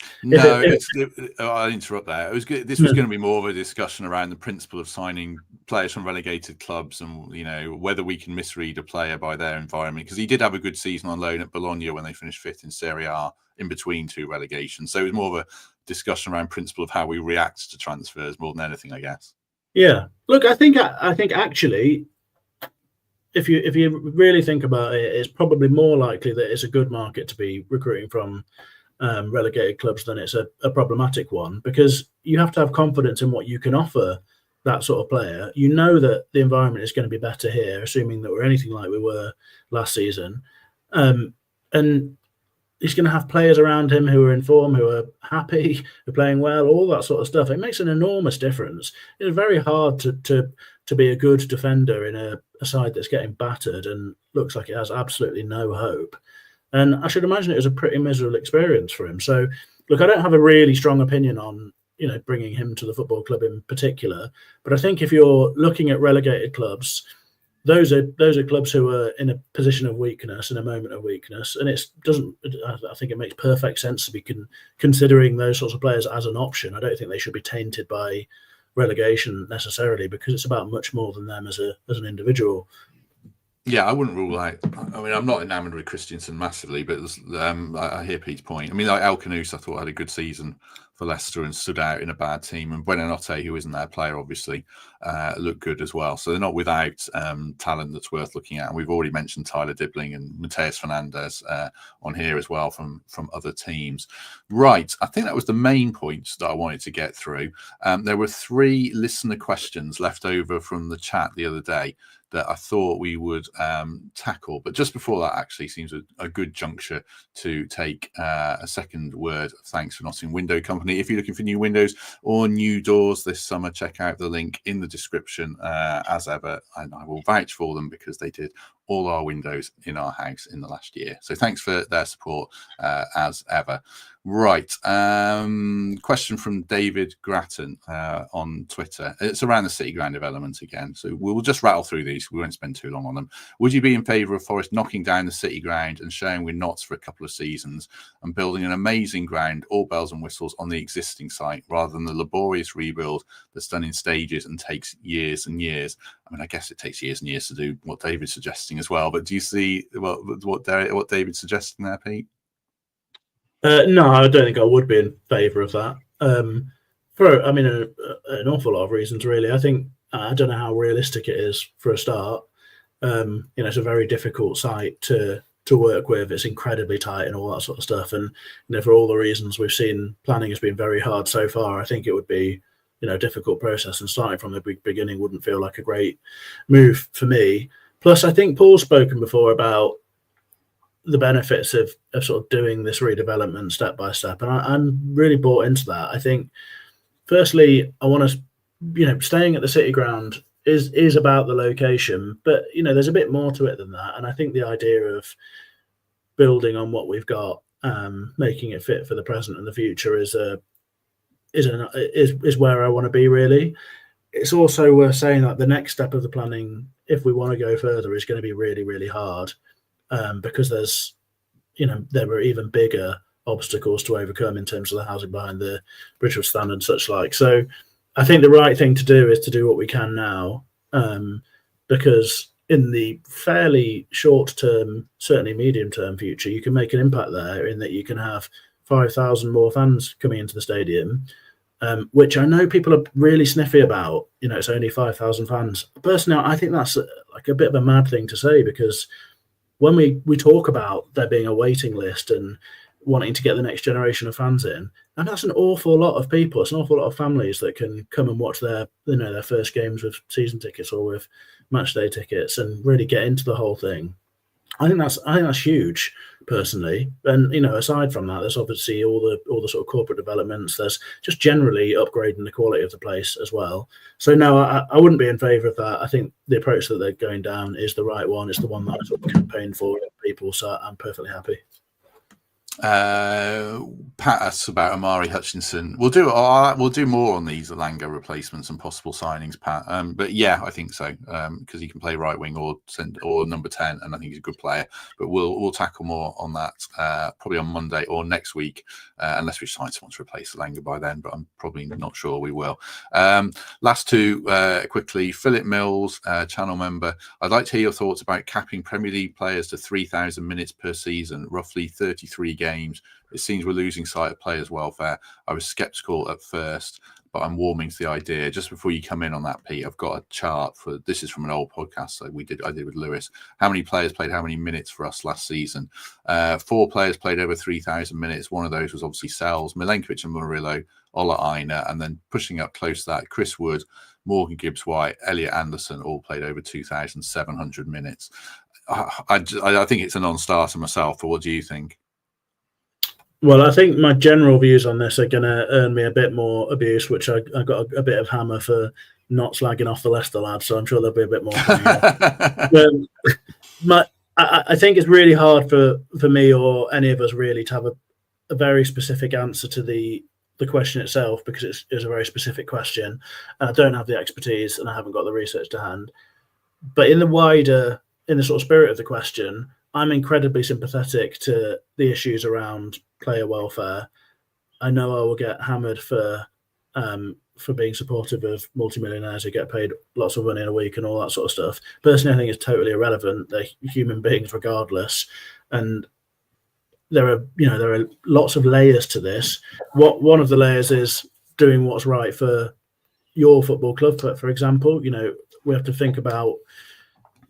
Speaker 1: I'll interrupt there. It was good. This was going to be more of a discussion around the principle of signing players from relegated clubs, and whether we can misread a player by their environment, because he did have a good season on loan at Bologna when they finished 5th in Serie A in between 2 relegations. So it was more of a discussion around principle of how we react to transfers more than anything, I guess.
Speaker 3: Yeah. Look, I think actually, if you really think about it, it's probably more likely that it's a good market to be recruiting from relegated clubs than it's a problematic one, because you have to have confidence in what you can offer that sort of player. You know that the environment is going to be better here, assuming that we're anything like we were last season. And he's going to have players around him who are in form, who are happy, who are playing well, all that sort of stuff. It makes an enormous difference. It's very hard to be a good defender in a side that's getting battered and looks like it has absolutely no hope. And I should imagine it was a pretty miserable experience for him. So, look, I don't have a really strong opinion on bringing him to the football club in particular. But I think if you're looking at relegated clubs, those are clubs who are in a position of weakness, in a moment of weakness, and I think it makes perfect sense to be considering those sorts of players as an option. I don't think they should be tainted by relegation necessarily, because it's about much more than them as an individual.
Speaker 1: Yeah, I wouldn't rule out. I mean, I'm not enamoured with Kristiansen massively, but I hear Pete's point. I mean, like Al Canus, I thought had a good season Leicester and stood out in a bad team. And Buonanotte, who isn't their player, obviously, looked good as well. So they're not without talent that's worth looking at. And we've already mentioned Tyler Dibbling and Mateus Fernandes on here as well from other teams. Right, I think that was the main points that I wanted to get through. There were 3 listener questions left over from the chat the other day that I thought we would tackle. But just before that actually seems a good juncture to take a second word of thanks for Nottingham Window Company. If you're looking for new windows or new doors this summer, check out the link in the description as ever. And I will vouch for them because they did all our windows in our house in the last year. So thanks for their support as ever. Right. Question from David Grattan on Twitter. It's around the City Ground development again. So we'll just rattle through these. We won't spend too long on them. Would you be in favour of Forest knocking down the City Ground and showing with Notts for a couple of seasons and building an amazing ground, all bells and whistles, on the existing site rather than the laborious rebuild that's done in stages and takes years and years? I mean, I guess it takes years and years to do what David's suggesting as well. But do you see what David's suggesting there, Pete?
Speaker 3: No, I don't think I would be in favour of that. For an awful lot of reasons, really. I think I don't know how realistic it is for a start. It's a very difficult site to work with. It's incredibly tight and all that sort of stuff. And for all the reasons we've seen, planning has been very hard so far. I think it would be a difficult process, and starting from the beginning wouldn't feel like a great move for me. Plus, I think Paul's spoken before about the benefits of sort of doing this redevelopment step by step, and I'm really bought into that. I think, firstly, I want to, staying at the City Ground is about the location, but there's a bit more to it than that. And I think the idea of building on what we've got, making it fit for the present and the future is where I want to be, really. It's also worth saying that the next step of the planning, if we want to go further, is going to be really, really hard. Because there's, there were even bigger obstacles to overcome in terms of the housing behind the Bridgewood Stand and such like. So I think the right thing to do is to do what we can now, because in the fairly short term, certainly medium term future, you can make an impact there in that you can have 5,000 more fans coming into the stadium, which I know people are really sniffy about. It's only 5,000 fans. Personally, I think that's like a bit of a mad thing to say, because when we talk about there being a waiting list and wanting to get the next generation of fans in, and that's an awful lot of people. It's an awful lot of families that can come and watch their first games with season tickets or with match day tickets and really get into the whole thing. I think that's huge, personally. And aside from that, there's obviously all the sort of corporate developments. There's just generally upgrading the quality of the place as well. So no, I wouldn't be in favour of that. I think the approach that they're going down is the right one. It's the one that I sort of campaign for people. So I'm perfectly happy.
Speaker 1: Pat asks about Amari Hutchinson. We'll do more on these Elanga replacements and possible signings, Pat. But yeah, I think so, because he can play right wing or number 10, and I think he's a good player. But we'll tackle more on that probably on Monday or next week, unless we find someone to replace Elanga by then. But I'm probably not sure we will. Last two quickly. Philip Mills, channel member. I'd like to hear your thoughts about capping Premier League players to 3,000 minutes per season, roughly 33 games. It seems we're losing sight of players' welfare. I was sceptical at first, but I'm warming to the idea. Just before you come in on that, Pete, I've got a chart for this is from an old podcast so I did with Lewis. How many players played how many minutes for us last season? 4 players played over 3,000 minutes. One of those was obviously Sells, Milenkovic and Murillo, Ola Aina, and then pushing up close to that, Chris Wood, Morgan Gibbs-White, Elliot Anderson all played over 2,700 minutes. I think it's a non-starter myself, but what do you think?
Speaker 3: Well, I think my general views on this are going to earn me a bit more abuse, which I got a bit of hammer for not slagging off the Leicester lads, so I'm sure there'll be a bit more coming up. I think it's really hard for me or any of us really to have a very specific answer to the question itself, because it's a very specific question. And I don't have the expertise and I haven't got the research to hand. But in the sort of spirit of the question, I'm incredibly sympathetic to the issues around player welfare. I know I will get hammered for being supportive of multimillionaires who get paid lots of money in a week and all that sort of stuff. Personally, I think it's totally irrelevant. They're human beings regardless. And there are lots of layers to this. One of the layers is doing what's right for your football club. For example, we have to think about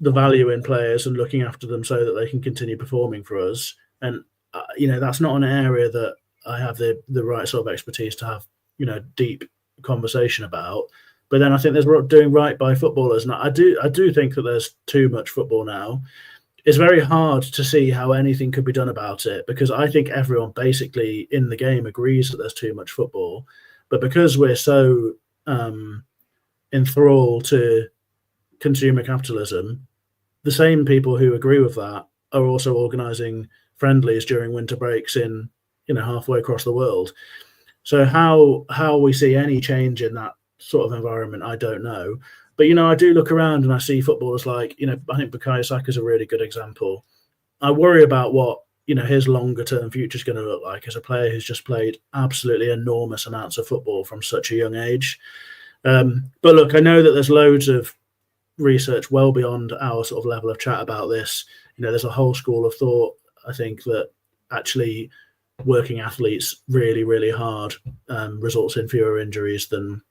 Speaker 3: the value in players and looking after them so that they can continue performing for us. And that's not an area that I have the right sort of expertise to have deep conversation about. But then I think there's doing right by footballers, and I do think that there's too much football now. It's very hard to see how anything could be done about it, because I think everyone basically in the game agrees that there's too much football. But because we're so enthralled to consumer capitalism, the same people who agree with that are also organising friendlies during winter breaks in halfway across the world. So how we see any change in that sort of environment, I don't know. But I do look around and I see footballers like I think Bukayo Saka is a really good example. I worry about what his longer term future is going to look like as a player who's just played absolutely enormous amounts of football from such a young age. But look, I know that there's loads of research well beyond our sort of level of chat about this. There's a whole school of thought, I think, that actually working athletes really, really hard results in fewer injuries than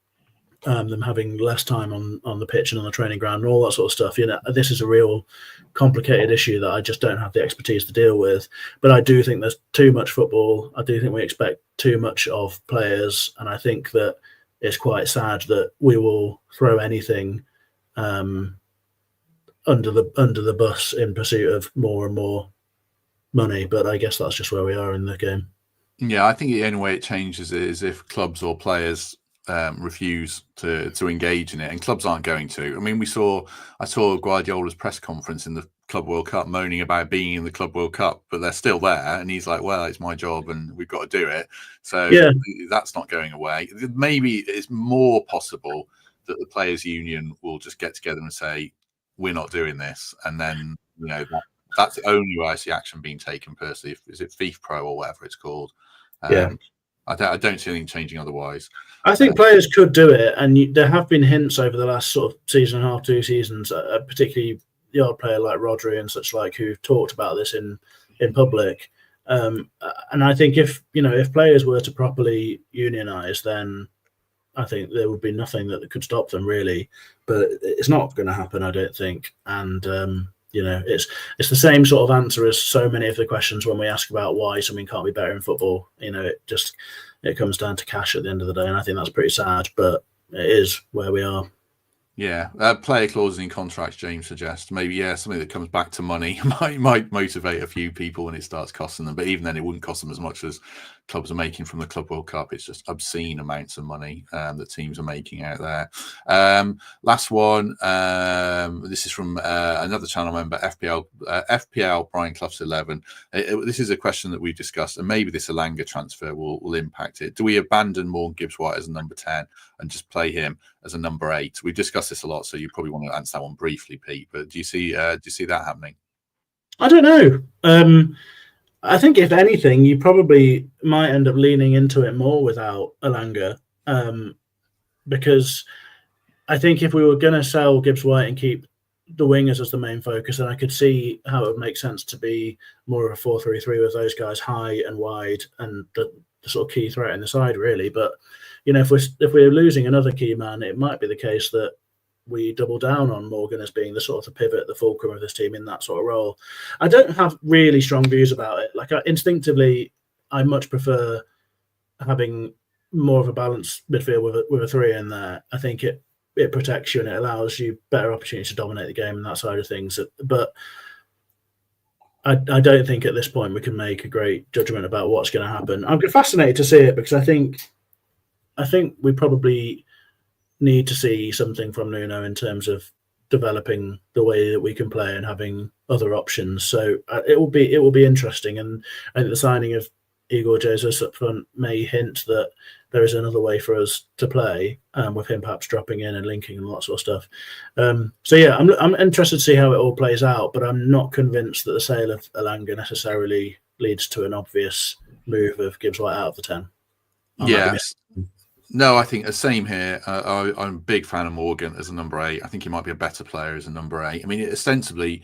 Speaker 3: them having less time on the pitch and on the training ground and all that sort of stuff. This is a real complicated issue that I just don't have the expertise to deal with. But I do think there's too much football. I do think we expect too much of players, and I think that it's quite sad that we will throw anything under the bus in pursuit of more and more money. But I guess that's just where we are in the game.
Speaker 1: Yeah, I think the only way it changes is if clubs or players refuse to engage in it, and clubs aren't going to. I mean, I saw Guardiola's press conference in the Club World Cup moaning about being in the Club World Cup, but they're still there, and he's like, well, it's my job and we've got to do it. So that's not going away. Maybe it's more possible that the players' union will just get together and say, we're not doing this, and then that's the only way I see action being taken personally. Is it FIFA Pro or whatever it's called? I don't see anything changing otherwise.
Speaker 3: I think players could do it, and there have been hints over the last sort of season and a half, 2 seasons, particularly the odd player like Rodri and such like, who've talked about this in public. And I think if players were to properly unionise, then I think there would be nothing that could stop them, really. But it's not going to happen, I don't think. And it's the same sort of answer as so many of the questions when we ask about why something can't be better in football. It comes down to cash at the end of the day, and I think that's pretty sad, but it is where we are.
Speaker 1: Yeah, player clauses in contracts, James suggests. Maybe, something that comes back to money might motivate a few people when it starts costing them. But even then, it wouldn't cost them as much as clubs are making from the Club World Cup. It's just obscene amounts of money that teams are making out there. Last one. This is from another channel member, FPL Brian Clough's 11. This is a question that we've discussed, and maybe this Elanga transfer will impact it. Do we abandon Morgan Gibbs-White as a number 10 and just play him as a number 8? We've discussed this a lot, so you probably want to answer that one briefly, Pete. But do you see that happening?
Speaker 3: I don't know. I think if anything, you probably might end up leaning into it more without Elanga, because I think if we were going to sell Gibbs-White and keep the wingers as the main focus, then I could see how it would make sense to be more of a 4-3-3 with those guys high and wide and the sort of key threat in the side, really. But if we're losing another key man, it might be the case that we double down on Morgan as being the sort of pivot, the fulcrum of this team in that sort of role. I don't have really strong views about it. Instinctively, I much prefer having more of a balanced midfield with a 3 in there. I think it protects you and it allows you better opportunities to dominate the game and that side of things. But I don't think at this point we can make a great judgment about what's going to happen. I'm fascinated to see it, because I think we probably need to see something from Nuno in terms of developing the way that we can play and having other options. So it will be interesting, and I think the signing of Igor Jesus up front may hint that there is another way for us to play, with him perhaps dropping in and linking and all that sort of stuff. I'm interested to see how it all plays out, but I'm not convinced that the sale of Elanga necessarily leads to an obvious move of Gibbs-White out of the 10.
Speaker 1: Yes. No, I think the same here. I'm a big fan of Morgan as a number 8. I think he might be a better player as a number 8. I mean, ostensibly,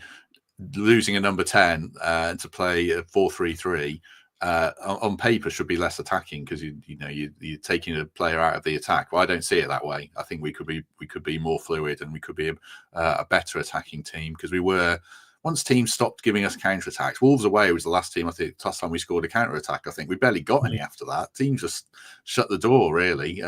Speaker 1: losing a number 10 to play a 4-3-3 on paper should be less attacking because you're taking a player out of the attack. Well, I don't see it that way. I think we could be more fluid and we could be a better attacking team because we were. Once teams stopped giving us counter attacks, Wolves away was the last time we scored a counter attack. I think we barely got any after that. Teams just shut the door really.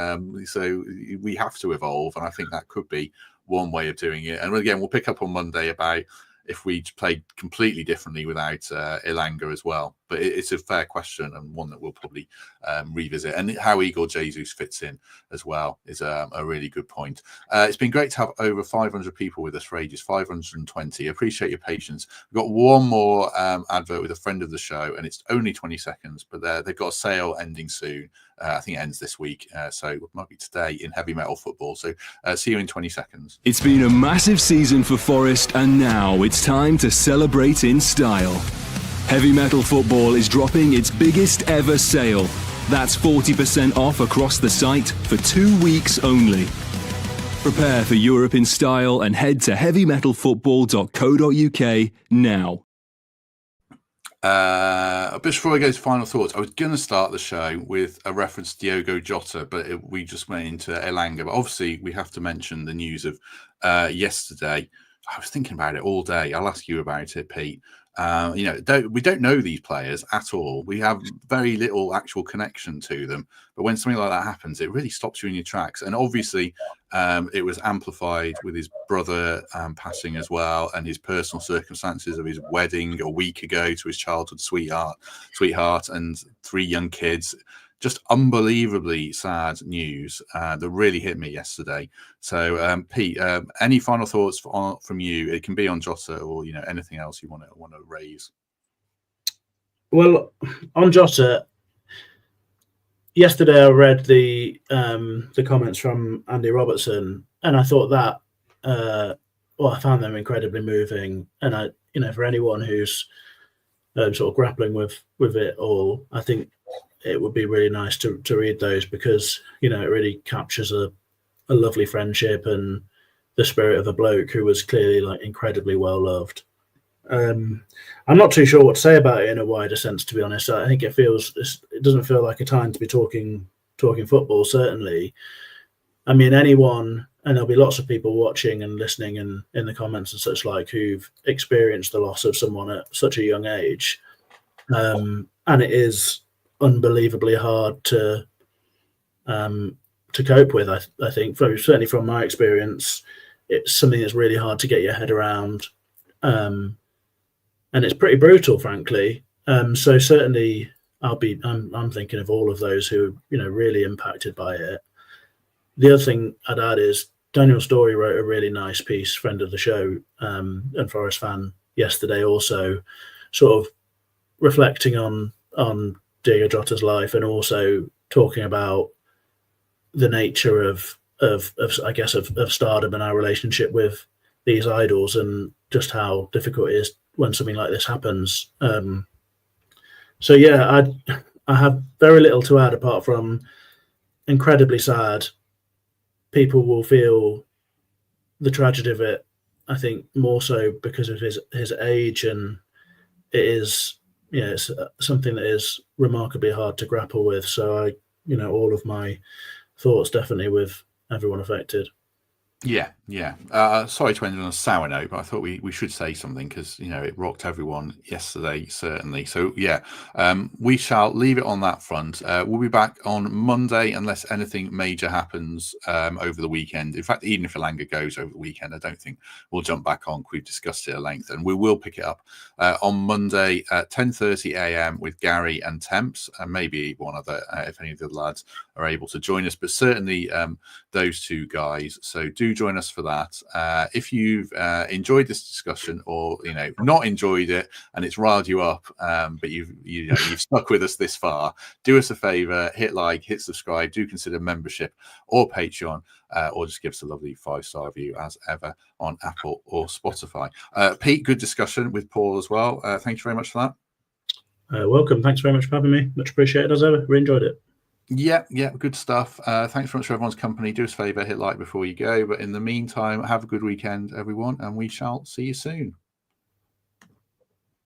Speaker 1: So we have to evolve, and I think that could be one way of doing it. And again, we'll pick up on Monday about if we played completely differently without Elanga as well. But it's a fair question and one that we'll probably revisit. And how Igor Jesus fits in as well is a really good point. It's been great to have over 500 people with us for ages, 520. Appreciate your patience. We've got one more advert with a friend of the show, and it's only 20 seconds, but they've got a sale ending soon. I think it ends this week, so it might be today in heavy metal football. So see you in 20 seconds.
Speaker 4: It's been a massive season for Forest, and now it's time to celebrate in style. Heavy Metal Football is dropping its biggest ever sale. That's 40% off across the site for 2 weeks only. Prepare for Europe in style and head to heavymetalfootball.co.uk now.
Speaker 1: Just before I go to final thoughts, I was going to start the show with a reference to Diogo Jota, but we just went into Elanga. But obviously, we have to mention the news of yesterday. I was thinking about it all day. I'll ask you about it, Pete. We don't know these players at all. We have very little actual connection to them. But when something like that happens, it really stops you in your tracks. And obviously, it was amplified with his brother passing as well, and his personal circumstances of his wedding a week ago to his childhood sweetheart, and 3 young kids. Just unbelievably sad news that really hit me yesterday. So, Pete, any final thoughts from you? It can be on Jota or anything else you want to raise.
Speaker 3: Well, on Jota, yesterday I read the comments from Andy Robertson, and I thought that I found them incredibly moving. And for anyone who's sort of grappling with it all, I think it would be really nice to read those because, it really captures a lovely friendship and the spirit of a bloke who was clearly incredibly well loved. I'm not too sure what to say about it in a wider sense, to be honest. I think it doesn't feel like a time to be talking football, certainly. I mean, anyone, and there'll be lots of people watching and listening in the comments and such who've experienced the loss of someone at such a young age. And it is unbelievably hard to cope with. I think, certainly from my experience, it's something that's really hard to get your head around, and it's pretty brutal, frankly. So certainly, I'm thinking of all of those who really impacted by it. The other thing I'd add is Daniel Story wrote a really nice piece, friend of the show and Forest fan, yesterday, also sort of reflecting on Diogo Jota's life and also talking about the nature of stardom and our relationship with these idols and just how difficult it is when something like this happens. So yeah, I have very little to add apart from incredibly sad. People will feel the tragedy of it, I think, more so because of his age, and it's something that is remarkably hard to grapple with. So all of my thoughts definitely with everyone affected.
Speaker 1: Yeah. Sorry to end on a sour note, but I thought we should say something because it rocked everyone yesterday, certainly. So yeah, we shall leave it on that front. We'll be back on Monday unless anything major happens over the weekend. In fact, even if Elanga goes over the weekend, I don't think we'll jump back on. We've discussed it at length, and we will pick it up on Monday at 10:30 a.m. with Gary and Temps, and maybe one other if any of the lads are able to join us. But certainly those 2 guys. So do join us for that. If you've enjoyed this discussion or not enjoyed it and it's riled you up, but you've stuck with us this far, do us a favor, hit like, hit subscribe, do consider membership or Patreon, or just give us a lovely 5-star review as ever on Apple or Spotify. Pete, good discussion with Paul as well. Thank you very much for
Speaker 3: that. Welcome. Thanks very much for having me. Much appreciated as ever. We enjoyed it.
Speaker 1: Yeah, good stuff. Thanks very much for everyone's company. Do us a favor, hit like before you go. But in the meantime, have a good weekend, everyone, and we shall see you soon.